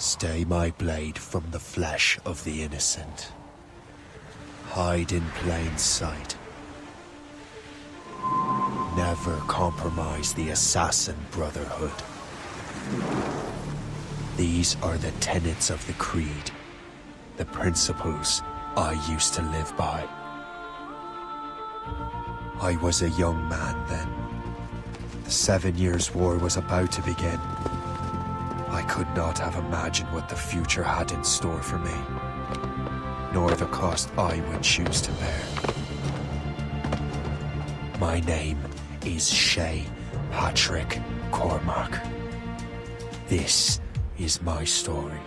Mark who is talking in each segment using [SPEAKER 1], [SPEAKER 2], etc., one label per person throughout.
[SPEAKER 1] Stay my blade from the flesh of the innocent. Hide in plain sight. Never compromise the Assassin Brotherhood. These are the tenets of the Creed, the principles I used to live by. I was a young man then. The 7 Years' War was about to begin. I could not have imagined what the future had in store for me, nor the cost I would choose to bear. My name is Shay Patrick Cormac. This is my story.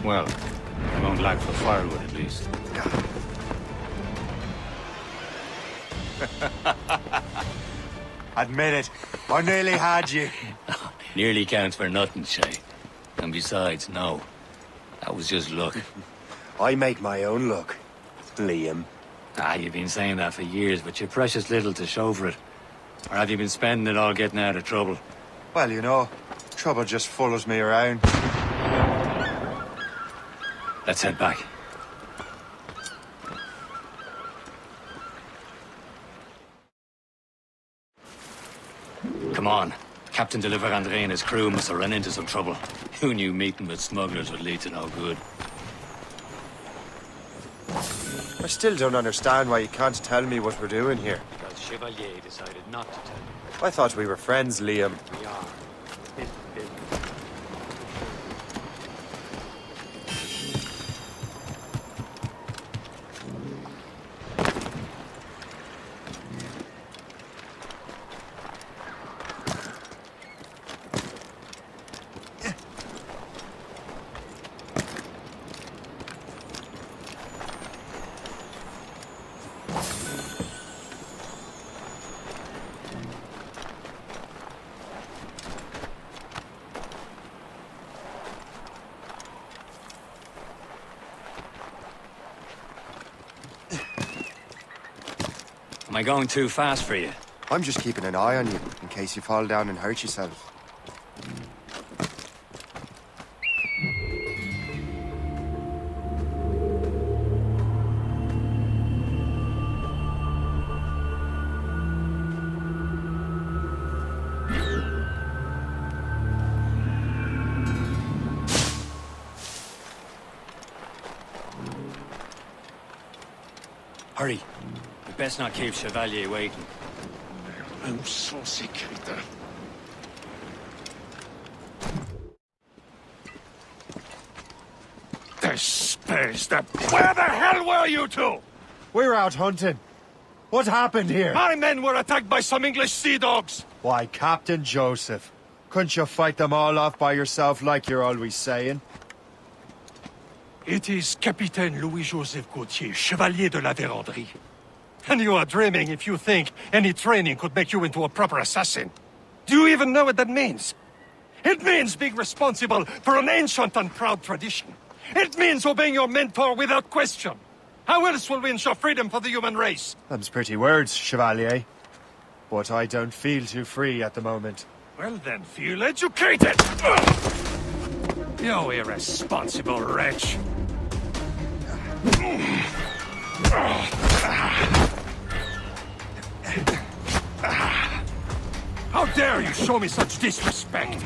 [SPEAKER 2] Well, I won't lack for firewood at least.
[SPEAKER 1] Admit it, I nearly had you.
[SPEAKER 2] Nearly counts for nothing, Shay. And besides, no. That was just luck.
[SPEAKER 1] I make my own luck, Liam.
[SPEAKER 2] You've been saying that for years, but you're precious little to show for it. Or have you been spending it all getting out of trouble?
[SPEAKER 1] Well, you know, trouble just follows me around.
[SPEAKER 2] Let's head back. Come on. Captain de Andre and his crew must have run into some trouble. Who knew meeting with smugglers would lead to no good?
[SPEAKER 1] I still don't understand why you can't tell me what we're doing here.
[SPEAKER 2] Because Chevalier decided not to tell you.
[SPEAKER 1] I thought we were friends, Liam.
[SPEAKER 2] We are. Am I going too fast for you?
[SPEAKER 1] I'm just keeping an eye on you, in case you fall down and hurt yourself.
[SPEAKER 2] Hurry. We best not keep Chevalier waiting.
[SPEAKER 3] Un sans sécurité. The space that... Where the hell were you two?
[SPEAKER 1] We're out hunting. What happened here?
[SPEAKER 3] My men were attacked by some English sea dogs.
[SPEAKER 1] Why, Captain Joseph. Couldn't you fight them all off by yourself like you're always saying?
[SPEAKER 3] It is Capitaine Louis-Joseph Gauthier, Chevalier de la Vérendrye. And you are dreaming if you think any training could make you into a proper assassin. Do you even know what that means? It means being responsible for an ancient and proud tradition. It means obeying your mentor without question. How else will we ensure freedom for the human race?
[SPEAKER 1] Them's pretty words, Chevalier. But I don't feel too free at the moment.
[SPEAKER 3] Well then, feel educated! You irresponsible wretch. How dare you show me such disrespect?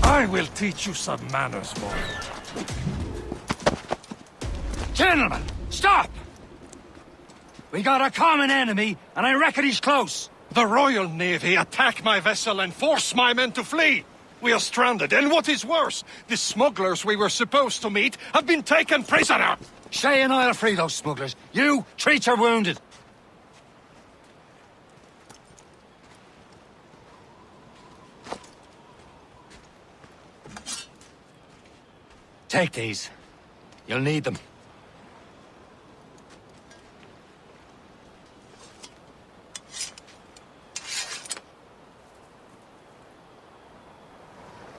[SPEAKER 3] I will teach you some manners, boy.
[SPEAKER 2] Gentlemen, stop! We got a common enemy, and I reckon he's close.
[SPEAKER 3] The Royal Navy attack my vessel and force my men to flee. We are stranded, and what is worse, the smugglers we were supposed to meet have been taken prisoner.
[SPEAKER 2] Shay and I'll free those smugglers. You, treat your wounded. Take these. You'll need them.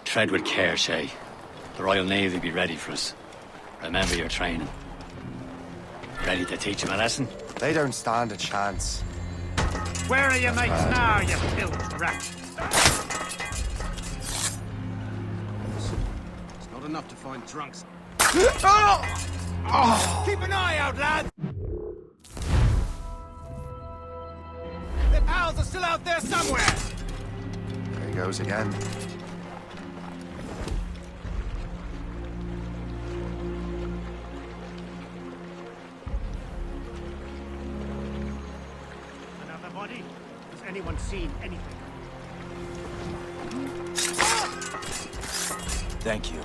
[SPEAKER 2] Tread with care, Shay. The Royal Navy be ready for us. Remember your training. Ready to teach them a lesson?
[SPEAKER 1] They don't stand a chance.
[SPEAKER 4] Where are your mates now, you filth rat? It's not enough to find drunks. Keep an eye out, lad! Their pals are still out there somewhere!
[SPEAKER 1] There he goes again.
[SPEAKER 4] Another body? Has anyone seen anything?
[SPEAKER 2] Thank you.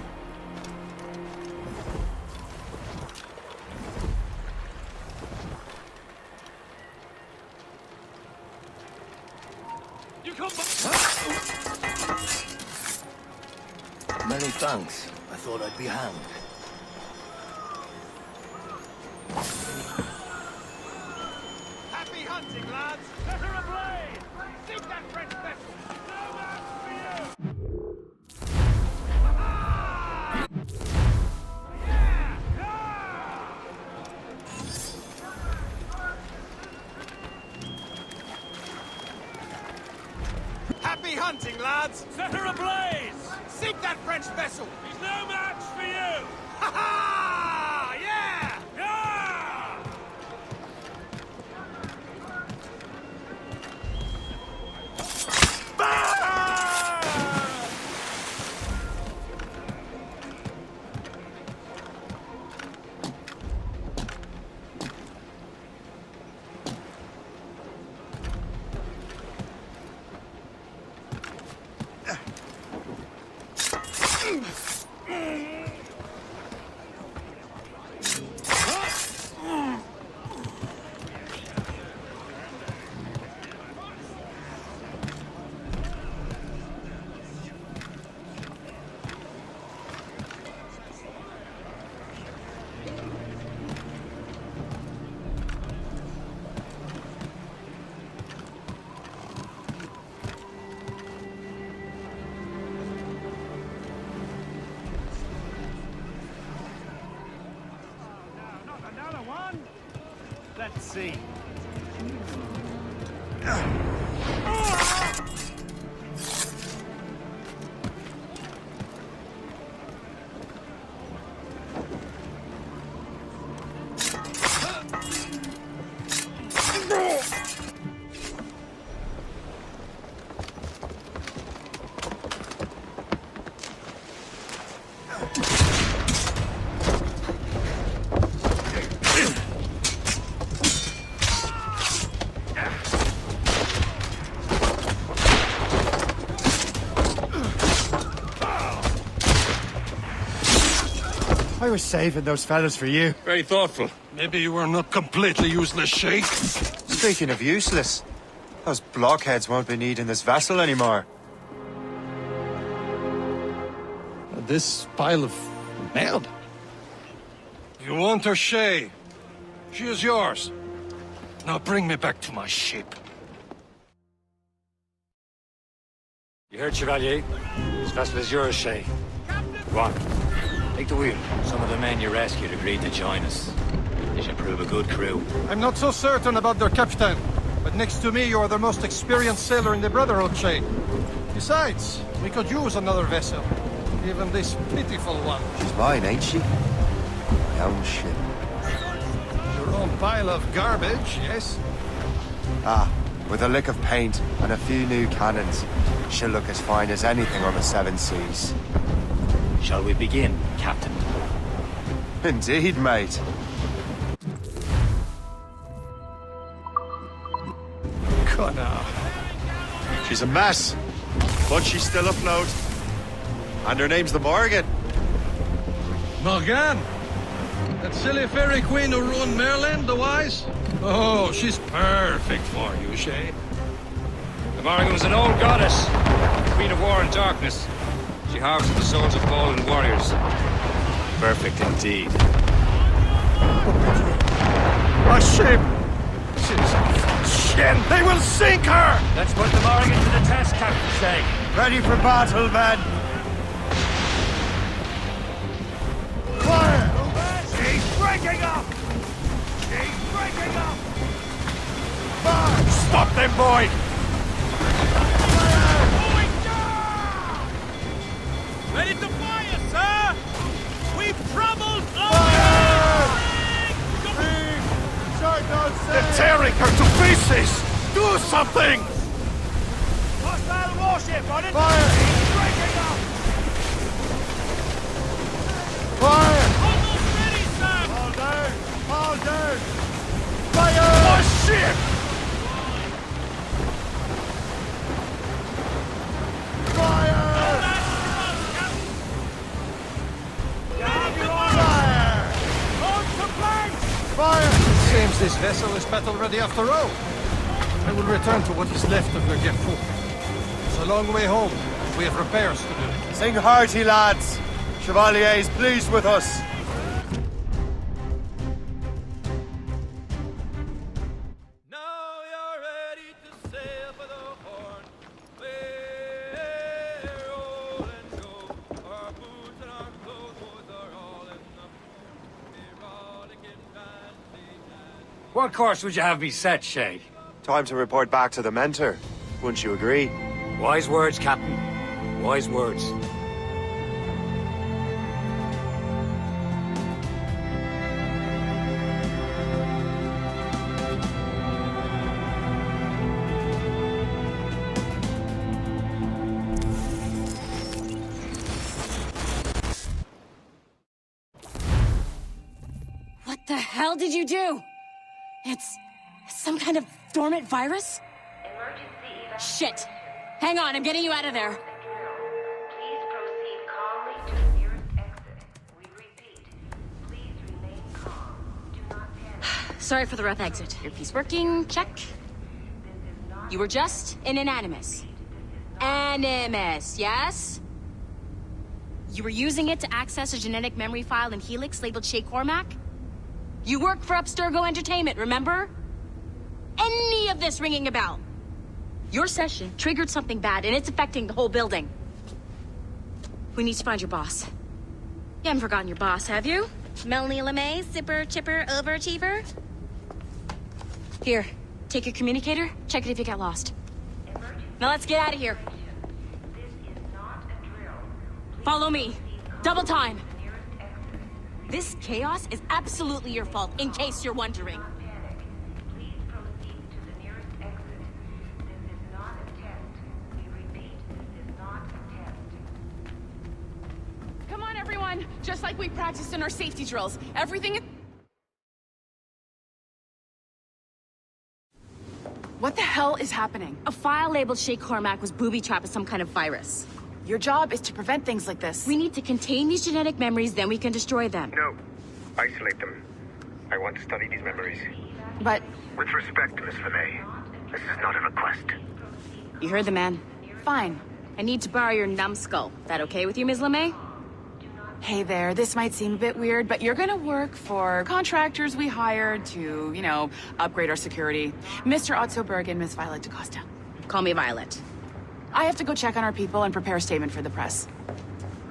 [SPEAKER 4] You come back!
[SPEAKER 5] Many thanks. I thought I'd be hanged.
[SPEAKER 4] Happy hunting, lads! Set her ablaze! Sink that French vessel! No match for you! Yeah! Happy hunting, lads! Set her ablaze! Sink that French vessel! He's no match for you! Ha ha! Yeah! Yeah! Not another one? Let's see.
[SPEAKER 1] I was saving those fellas for you.
[SPEAKER 3] Very thoughtful. Maybe you were not completely useless, Sheikh.
[SPEAKER 1] Speaking of useless, those blockheads won't be needing this vessel anymore.
[SPEAKER 3] This pile of merde. You want her, Shay? She is yours. Now bring me back to my ship.
[SPEAKER 2] You heard, Chevalier? This vessel is yours, Shay. Go on. Take the wheel. Some of the men you rescued agreed to join us. They should prove a good crew.
[SPEAKER 3] I'm not so certain about their captain, but next to me you are the most experienced sailor in the Brotherhood, Shay. Besides, we could use another vessel. Even this pitiful one.
[SPEAKER 1] She's mine, ain't she? My own ship.
[SPEAKER 3] Your own pile of garbage, yes?
[SPEAKER 1] Ah, with a lick of paint and a few new cannons, she'll look as fine as anything on the seven seas.
[SPEAKER 2] Shall we begin, Captain?
[SPEAKER 1] Indeed, mate.
[SPEAKER 3] Connor.
[SPEAKER 1] She's a mess, but she's still afloat. And her name's the Morgan.
[SPEAKER 3] Morgan? That silly fairy queen who ruined Merlin, the wise? Oh, she's perfect for you, Shay.
[SPEAKER 2] The Morgan was an old goddess, queen of war and darkness. She harvested the souls of fallen warriors. Perfect indeed.
[SPEAKER 3] A ship! She's a shin! They will sink her!
[SPEAKER 2] Let's put the mooring into the test, Captain Shay.
[SPEAKER 4] Ready for battle, men! Fire! She's breaking up! She's breaking up! Fire!
[SPEAKER 3] Stop them, boy!
[SPEAKER 4] Ready to fire, sir! We've troubled
[SPEAKER 3] They're tearing her to pieces! Do something!
[SPEAKER 4] Hostile warship on it!
[SPEAKER 3] Fire!
[SPEAKER 4] She's breaking up!
[SPEAKER 3] Fire!
[SPEAKER 4] Almost ready, sir!
[SPEAKER 3] All down! All down! Fire! Oh, shit! Fire! Fire! Seems this vessel is battle ready after all. I will return to what is left of your Gerfu. It's a long way home. We have repairs to do.
[SPEAKER 4] Sing hearty, lads! Chevalier is pleased with us.
[SPEAKER 6] Now you're ready to sail for the Horn. We're old and go. Our boots and our clothes are all in the rollicking fancy land.
[SPEAKER 2] What course would you have me set, Shay?
[SPEAKER 4] Time to report back to the mentor. Wouldn't you agree?
[SPEAKER 2] Wise words, Captain. Wise words.
[SPEAKER 7] What the hell did you do? It's some kind of dormant virus? Shit! Hang on, I'm getting you out of there.
[SPEAKER 8] Please proceed calmly to the nearest exit. We repeat, please remain calm. Do not panic.
[SPEAKER 7] Sorry for the rough exit. Earpiece working, check. You were just in an animus. Animus, yes? You were using it to access a genetic memory file in Helix labeled Shay Cormac? You worked for Abstergo Entertainment, remember? Any of this ringing a bell? Your session triggered something bad, and it's affecting the whole building. We need to find your boss. You haven't forgotten your boss, have you? Melanie LeMay, zipper, chipper, overachiever? Here, take your communicator, check it if you get lost. Now let's get out of here.
[SPEAKER 8] This is not a drill.
[SPEAKER 7] Follow me. Double time.
[SPEAKER 8] Nearest exit.
[SPEAKER 7] This chaos is absolutely your fault, in case you're wondering.
[SPEAKER 8] Panic. Please proceed to the nearest exit. This is not a test. We repeat, this is not a test.
[SPEAKER 9] Come on, everyone! Just like we practiced in our safety drills. Everything is... What the hell is happening?
[SPEAKER 7] A file labeled Shay Cormac was booby-trapped with some kind of virus.
[SPEAKER 9] Your job is to prevent things like this.
[SPEAKER 7] We need to contain these genetic memories, then we can destroy them.
[SPEAKER 10] No. Isolate them. I want to study these memories.
[SPEAKER 9] But
[SPEAKER 10] With respect, Miss LeMay, this is not a request.
[SPEAKER 7] You heard the man.
[SPEAKER 9] fine.
[SPEAKER 7] I need to borrow your numbskull. That okay with you, Ms. LeMay?
[SPEAKER 9] Hey there, this might seem a bit weird, but you're gonna work for contractors we hired to, you know, upgrade our security. Mr. Otto Berg and Miss Violet DaCosta.
[SPEAKER 7] Call me Violet.
[SPEAKER 9] I have to go check on our people and prepare a statement for the press.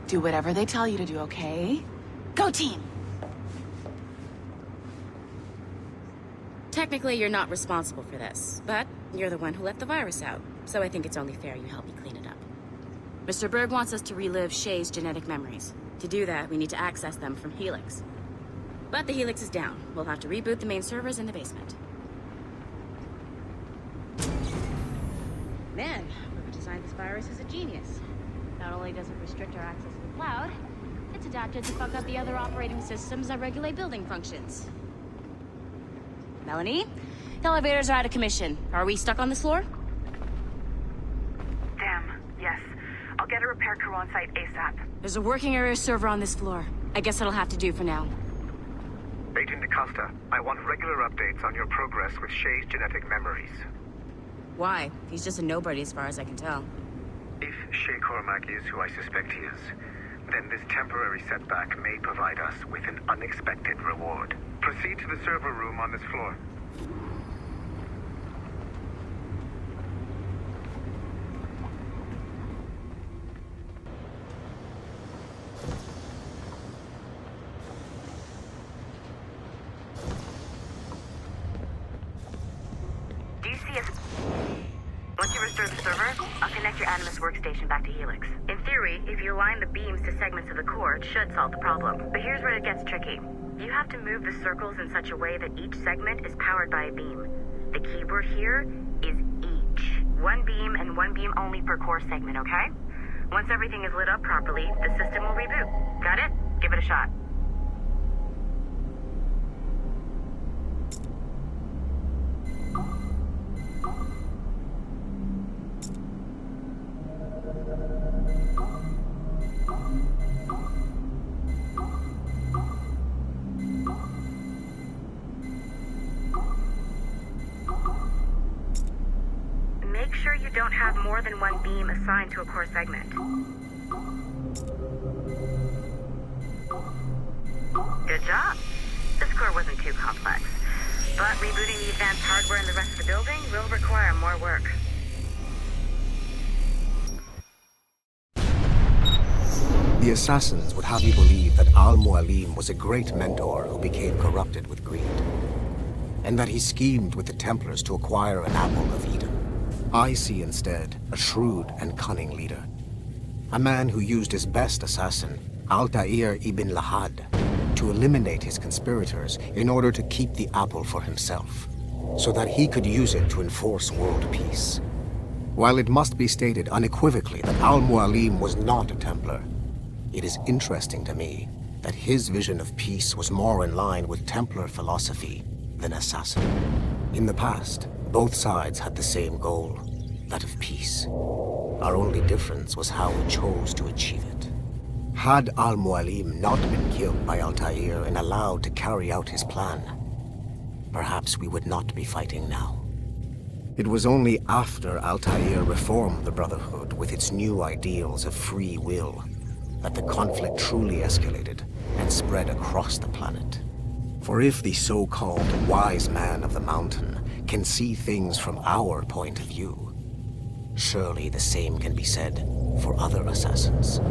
[SPEAKER 9] Do whatever they tell you to do, okay? Go team!
[SPEAKER 7] Technically, you're not responsible for this, but you're the one who let the virus out, so I think it's only fair you help me clean it up. Mr. Berg wants us to relive Shay's genetic memories. To do that, we need to access them from Helix. But the Helix is down. We'll have to reboot the main servers in the basement. Man, whoever designed this virus is a genius. Not only does it restrict our access to the cloud, it's adapted to fuck up the other operating systems that regulate building functions. Melanie? The elevators are out of commission. Are we stuck on this floor?
[SPEAKER 11] Damn, yes. I'll get a repair crew on site ASAP.
[SPEAKER 7] There's a working area server on this floor. I guess that'll have to do for now.
[SPEAKER 10] Agent DaCosta, I want regular updates on your progress with Shay's genetic memories.
[SPEAKER 7] Why? He's just a nobody as far as I can tell.
[SPEAKER 10] If Shay Cormac is who I suspect he is, then this temporary setback may provide us with an unexpected reward. Proceed to the server room on this floor.
[SPEAKER 11] Do you see us? Once you restore the server, I'll connect your Animus workstation back to Helix. In theory, if you align the beams to segments of the core, it should solve the problem. But here's where it gets tricky. You have to move the circles in such a way that each segment is powered by a beam. The keyword here is each. One beam and one beam only per core segment, okay? Once everything is lit up properly, the system will reboot. Got it? Give it a shot. Make sure you don't have more than one beam assigned to a core segment. Good job. This core wasn't too complex, but rebooting the advanced hardware in the rest of the building will require more work.
[SPEAKER 12] The assassins would have you believe that Al-Mualim was a great mentor who became corrupted with greed, and that he schemed with the Templars to acquire an apple of Eden. I see instead a shrewd and cunning leader. A man who used his best assassin, Altair ibn Lahad, to eliminate his conspirators in order to keep the apple for himself, so that he could use it to enforce world peace. While it must be stated unequivocally that Al-Mualim was not a Templar, it is interesting to me that his vision of peace was more in line with Templar philosophy than assassin. In the past, both sides had the same goal, that of peace. Our only difference was how we chose to achieve it. Had Al-Mualim not been killed by Altair and allowed to carry out his plan, perhaps we would not be fighting now. It was only after Altair reformed the Brotherhood with its new ideals of free will that the conflict truly escalated and spread across the planet. For if the so-called wise man of the mountain can see things from our point of view, surely the same can be said for other assassins.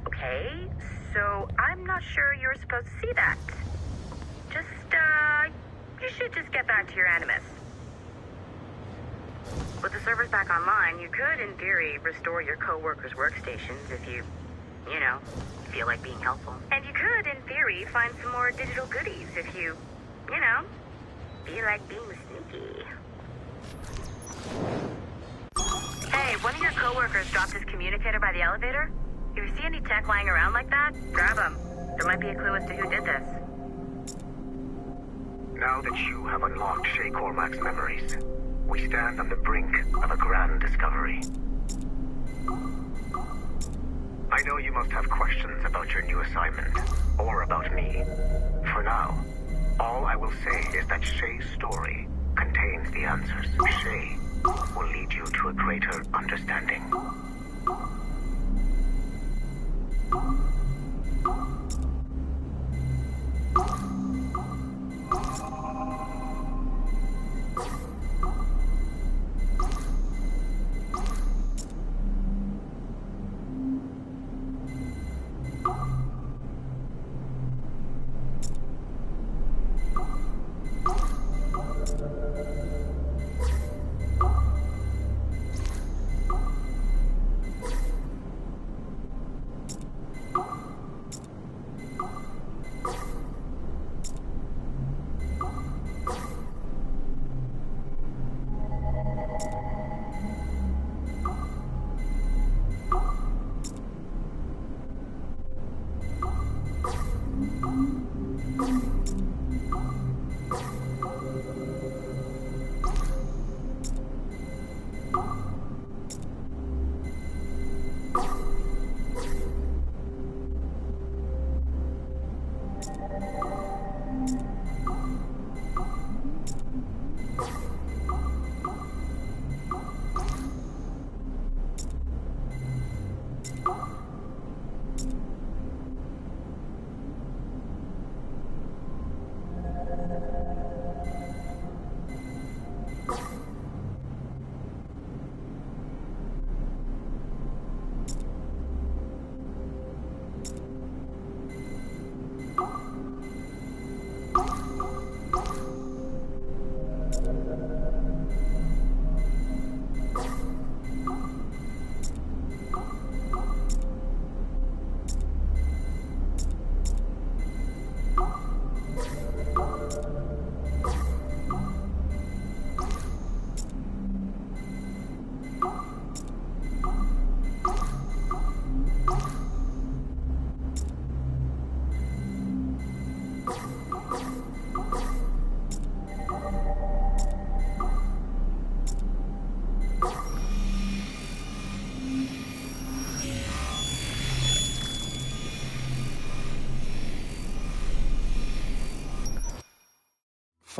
[SPEAKER 11] Okay, so I'm not sure you were supposed to see that. You should just get back to your Animus. With the servers back online, you could, in theory, restore your co-workers' workstations if you feel like being helpful. And you could, in theory, find some more digital goodies if you feel like being sneaky. Hey, one of your co-workers dropped his communicator by the elevator. If you see any tech lying around like that, grab them. There might be a clue as to who did this.
[SPEAKER 10] Now that you have unlocked Shay Cormac's memories, we stand on the brink of a grand discovery. I know you must have questions about your new assignment, or about me. For now, all I will say is that Shay's story contains the answers. Shay will lead you to a greater understanding.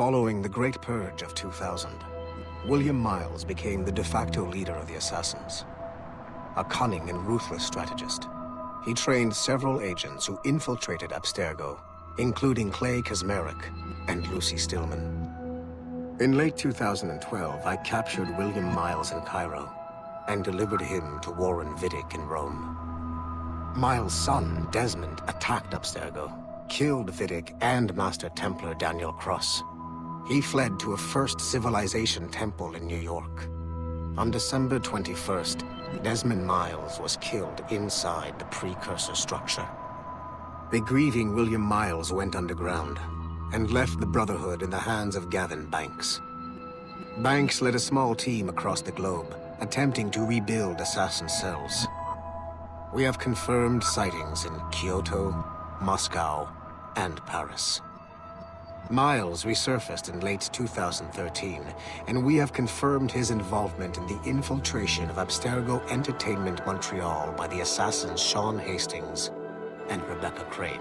[SPEAKER 12] Following the Great Purge of 2000, William Miles became the de facto leader of the Assassins. A cunning and ruthless strategist, he trained several agents who infiltrated Abstergo, including Clay Kazmarek and Lucy Stillman. In late 2012, I captured William Miles in Cairo and delivered him to Warren Vidic in Rome. Miles' son, Desmond, attacked Abstergo, killed Vidic and Master Templar Daniel Cross. He fled to a First Civilization temple in New York. On December 21st, Desmond Miles was killed inside the precursor structure. The grieving William Miles went underground and left the Brotherhood in the hands of Gavin Banks. Banks led a small team across the globe, attempting to rebuild assassin cells. We have confirmed sightings in Kyoto, Moscow, and Paris. Miles resurfaced in late 2013, and we have confirmed his involvement in the infiltration of Abstergo Entertainment Montreal by the assassins Sean Hastings and Rebecca Crane.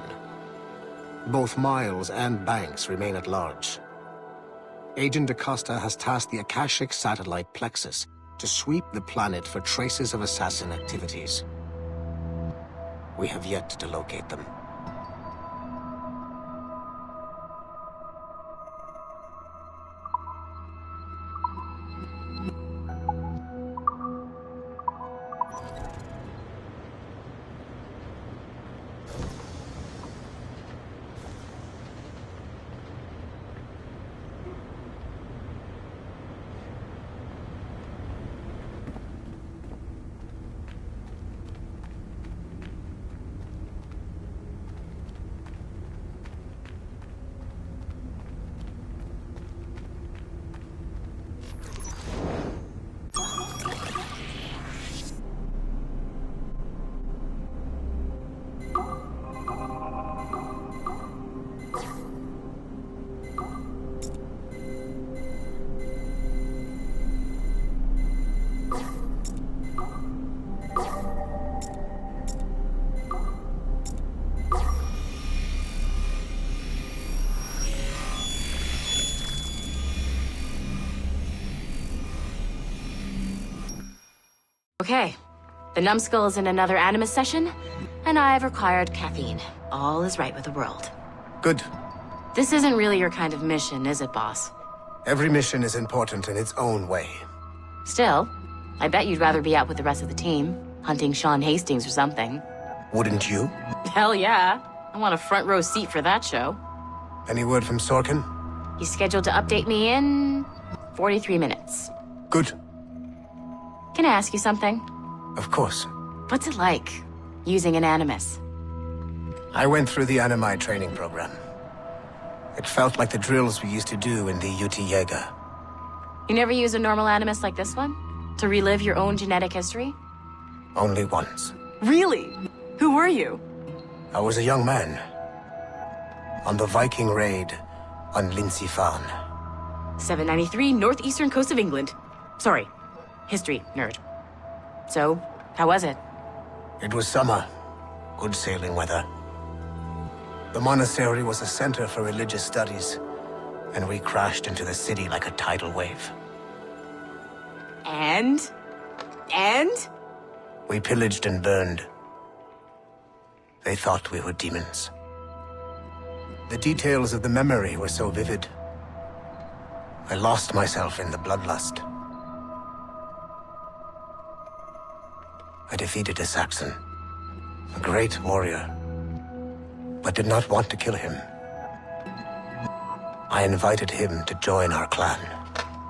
[SPEAKER 12] Both Miles and Banks remain at large. Agent Acosta has tasked the Akashic satellite Plexus to sweep the planet for traces of assassin activities. We have yet to locate them.
[SPEAKER 7] Okay. The numbskull is in another Animus session, and I've required caffeine. All is right with the world.
[SPEAKER 12] Good.
[SPEAKER 7] This isn't really your kind of mission, is it, boss?
[SPEAKER 12] Every mission is important in its own way.
[SPEAKER 7] Still, I bet you'd rather be out with the rest of the team, hunting Sean Hastings or something.
[SPEAKER 12] Wouldn't you?
[SPEAKER 7] Hell yeah. I want a front row seat for that show.
[SPEAKER 12] Any word from Sorkin?
[SPEAKER 7] He's scheduled to update me in 43 minutes.
[SPEAKER 12] Good.
[SPEAKER 7] Can I ask you something?
[SPEAKER 12] Of course.
[SPEAKER 7] What's it like, using an Animus?
[SPEAKER 12] I went through the Animi training program. It felt like the drills we used to do in the UT Jaeger.
[SPEAKER 7] You never use a normal Animus like this one? To relive your own genetic history?
[SPEAKER 12] Only once.
[SPEAKER 7] Really? Who were you?
[SPEAKER 12] I was a young man. On the Viking raid on Lindsey Fan.
[SPEAKER 7] 793, northeastern coast of England. Sorry, history nerd. So, how was it?
[SPEAKER 12] It was summer. Good sailing weather. The monastery was a center for religious studies, and we crashed into the city like a tidal wave.
[SPEAKER 7] And?
[SPEAKER 12] We pillaged and burned They thought we were demons. The details of the memory were so vivid. I lost myself in the bloodlust. I defeated a Saxon, a great warrior, but did not want to kill him. I invited him to join our clan.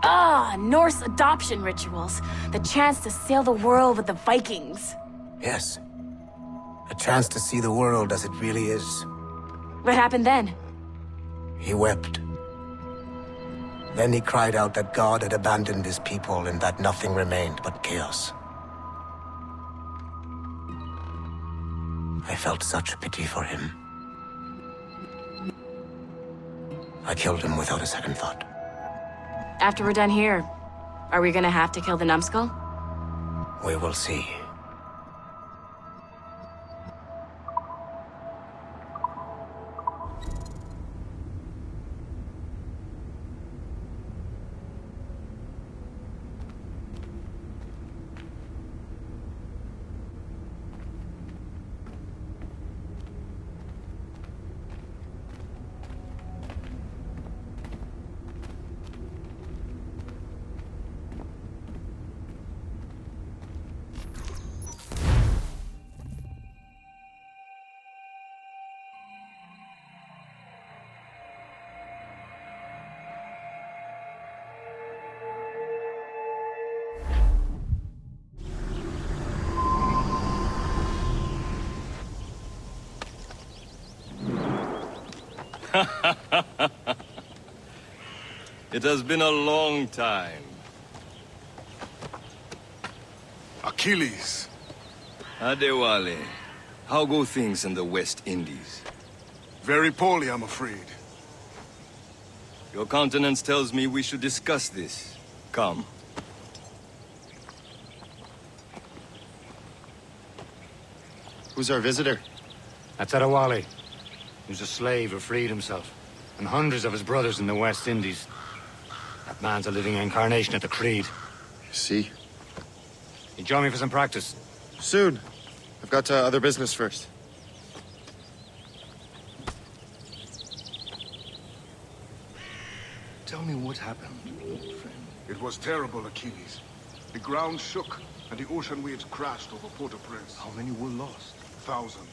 [SPEAKER 13] Ah, Norse adoption rituals. The chance to sail the world with the Vikings.
[SPEAKER 12] Yes. A chance to see the world as it really is.
[SPEAKER 13] What happened then?
[SPEAKER 12] He wept. Then he cried out that God had abandoned his people and that nothing remained but chaos. I felt such pity for him. I killed him without a second thought.
[SPEAKER 13] After we're done here, are we gonna have to kill the numbskull?
[SPEAKER 12] We will see.
[SPEAKER 6] It has been a long time.
[SPEAKER 14] Achilles.
[SPEAKER 6] Adewale, how go things in the West Indies?
[SPEAKER 14] Very poorly, I'm afraid.
[SPEAKER 6] Your countenance tells me we should discuss this. Come.
[SPEAKER 15] Who's our visitor?
[SPEAKER 2] That's Adewale. He was a slave who freed himself, and hundreds of his brothers in the West Indies. That man's a living incarnation of the Creed.
[SPEAKER 15] You see?
[SPEAKER 2] You join me for some practice?
[SPEAKER 15] Soon. I've got other business first.
[SPEAKER 14] Tell me what happened, old friend. It was terrible, Achilles. The ground shook, and the ocean waves crashed over Port-au-Prince.
[SPEAKER 6] How many were lost?
[SPEAKER 14] Thousands.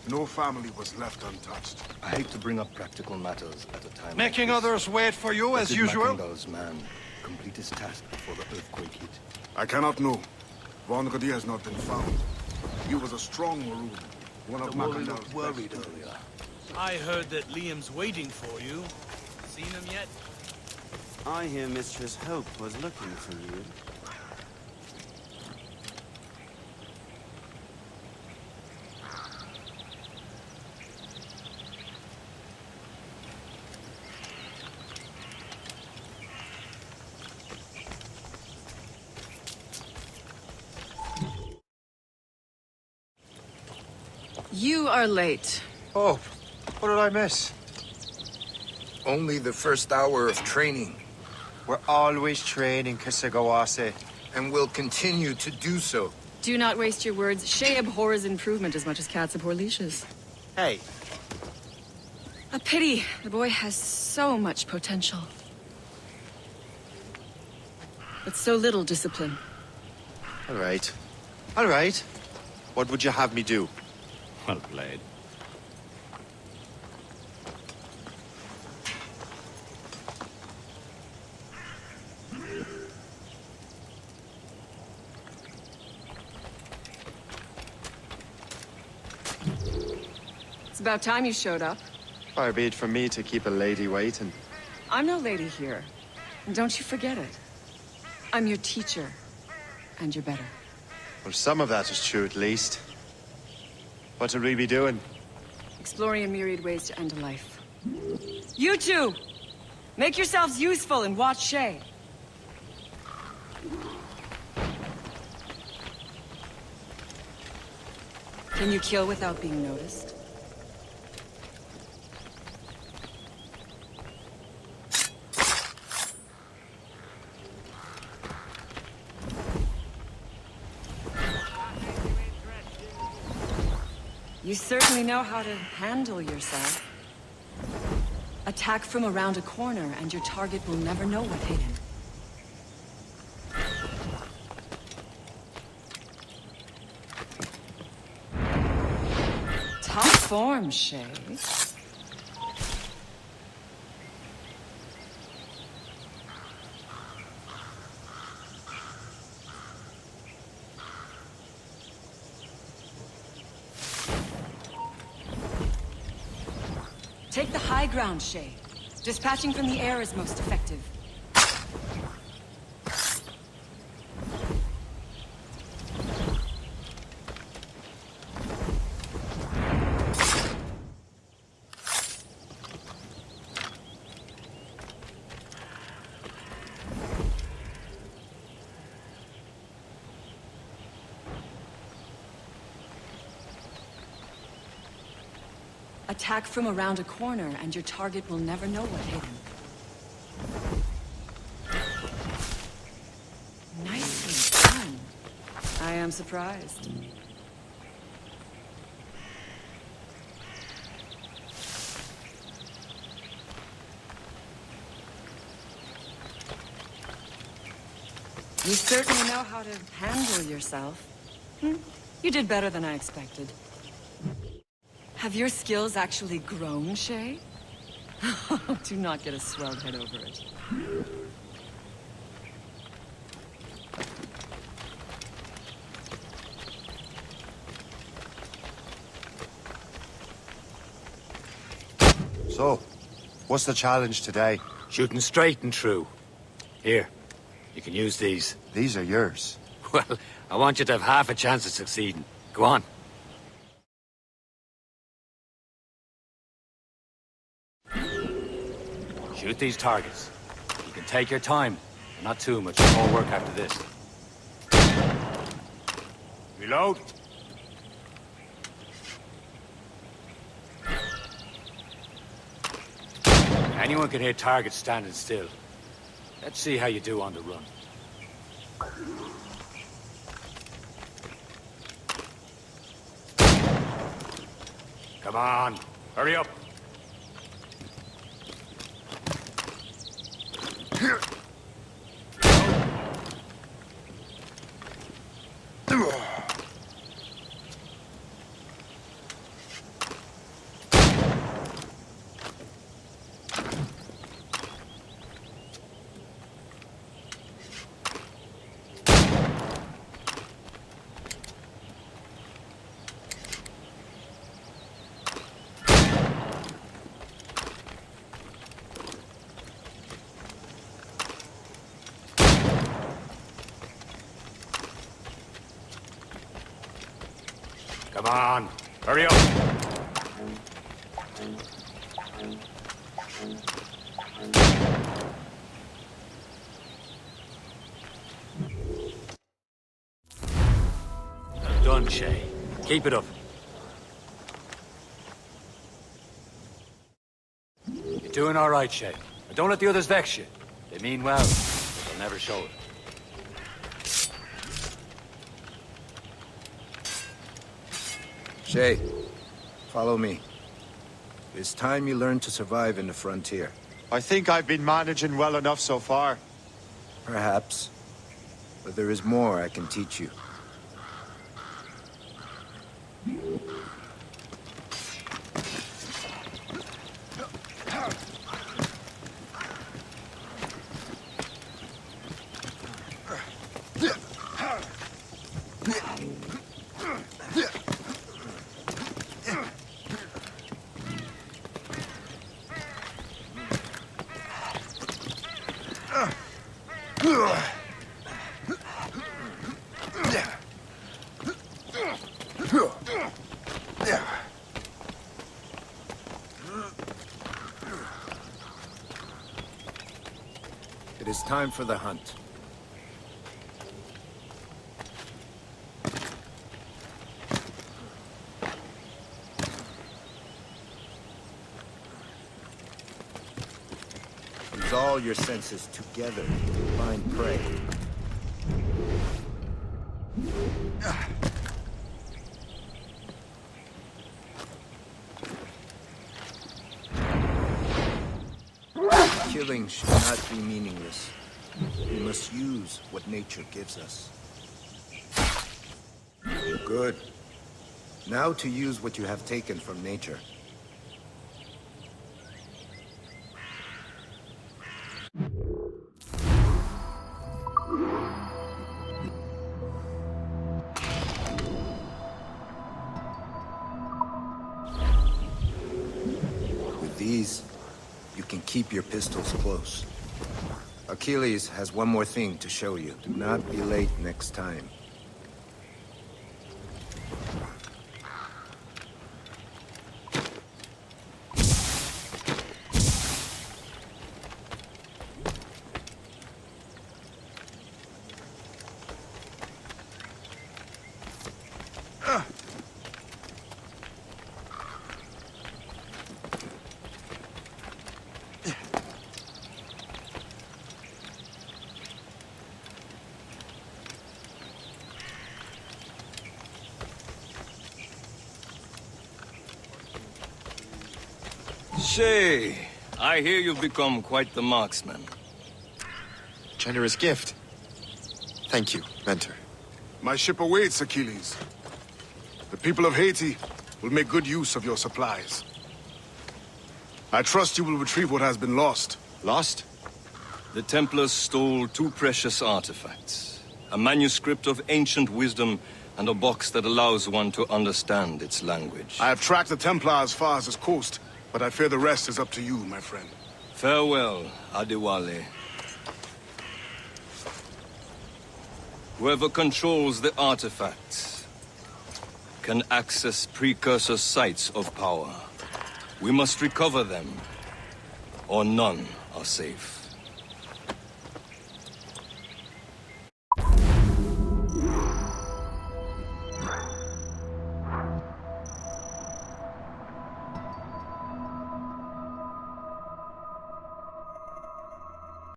[SPEAKER 14] No family was left untouched.
[SPEAKER 6] I hate to bring up practical matters at a time
[SPEAKER 3] Making
[SPEAKER 6] like this.
[SPEAKER 3] others wait for you as usual?
[SPEAKER 6] Did man complete his task before the earthquake hit?
[SPEAKER 14] I cannot know. Von Rodi has not been found. He was a strong Maroon, one of Macandal's
[SPEAKER 5] worried earlier.
[SPEAKER 4] I heard that Liam's waiting for you. Seen him yet?
[SPEAKER 16] I hear Mistress Hope was looking for you.
[SPEAKER 9] You are late.
[SPEAKER 1] Oh, what did I miss?
[SPEAKER 17] Only the first hour of training.
[SPEAKER 1] We're always training, Kisagawase.
[SPEAKER 17] And will continue to do so.
[SPEAKER 9] Do not waste your words. Shay abhors improvement as much as cats abhor leashes.
[SPEAKER 1] Hey.
[SPEAKER 9] A pity. The boy has so much potential. But so little discipline.
[SPEAKER 15] All right. All right. What would you have me do?
[SPEAKER 2] Well played.
[SPEAKER 9] It's about time you showed up.
[SPEAKER 15] Far be it from me to keep a lady waiting.
[SPEAKER 9] I'm no lady here. And don't you forget it. I'm your teacher. And you're better.
[SPEAKER 15] Well, some of that is true at least. What will we be doing?
[SPEAKER 9] Exploring a myriad ways to end a life. You two! Make yourselves useful and watch Shay. Can you kill without being noticed?
[SPEAKER 18] You certainly know how to handle yourself. Attack from around a corner, and your target will never know what hit him. Top form, Shay. Take the high ground, Shay. Dispatching from the air is most effective. Attack from around a corner, and your target will never know what hit him. Nicely done. I am surprised. You certainly know how to handle yourself. You did better than I expected. Have your skills actually grown, Shay? Do not get a swelled head over it.
[SPEAKER 15] So, what's the challenge today?
[SPEAKER 2] Shooting straight and true. Here, you can use these.
[SPEAKER 15] These are yours.
[SPEAKER 2] Well, I want you to have half a chance of succeeding. Go on. Shoot these targets. You can take your time. Not too much more work after this. Reload. Anyone can hit targets standing still. Let's see how you do on the run. Come on, hurry up. Come on, hurry up. Well done, Shay. Keep it up. You're doing all right, Shay. But don't let the others vex you. They mean well, but they'll never show it.
[SPEAKER 17] Shay, follow me. It's time you learn to survive in the frontier.
[SPEAKER 15] I think I've been managing well enough so far.
[SPEAKER 17] Perhaps. But there is more I can teach you. It is time for the hunt. Use all your senses together to find prey. Killing should not be meaningless. We must use what nature gives us. Good. Now to use what you have taken from nature. With these, you can keep your pistols close. Achilles has one more thing to show you. Do not be late next time.
[SPEAKER 6] Shay, I hear you've become quite the marksman.
[SPEAKER 15] Generous gift. Thank you, Mentor.
[SPEAKER 14] My ship awaits, Achilles. The people of Haiti will make good use of your supplies. I trust you will retrieve what has been lost.
[SPEAKER 15] Lost?
[SPEAKER 6] The Templars stole 2 precious artifacts. A manuscript of ancient wisdom and a box that allows one to understand its language.
[SPEAKER 14] I have tracked the Templar as far as this coast, but I fear the rest is up to you, my friend.
[SPEAKER 6] Farewell, Adewale. Whoever controls the artifacts can access precursor sites of power. We must recover them, or none are safe.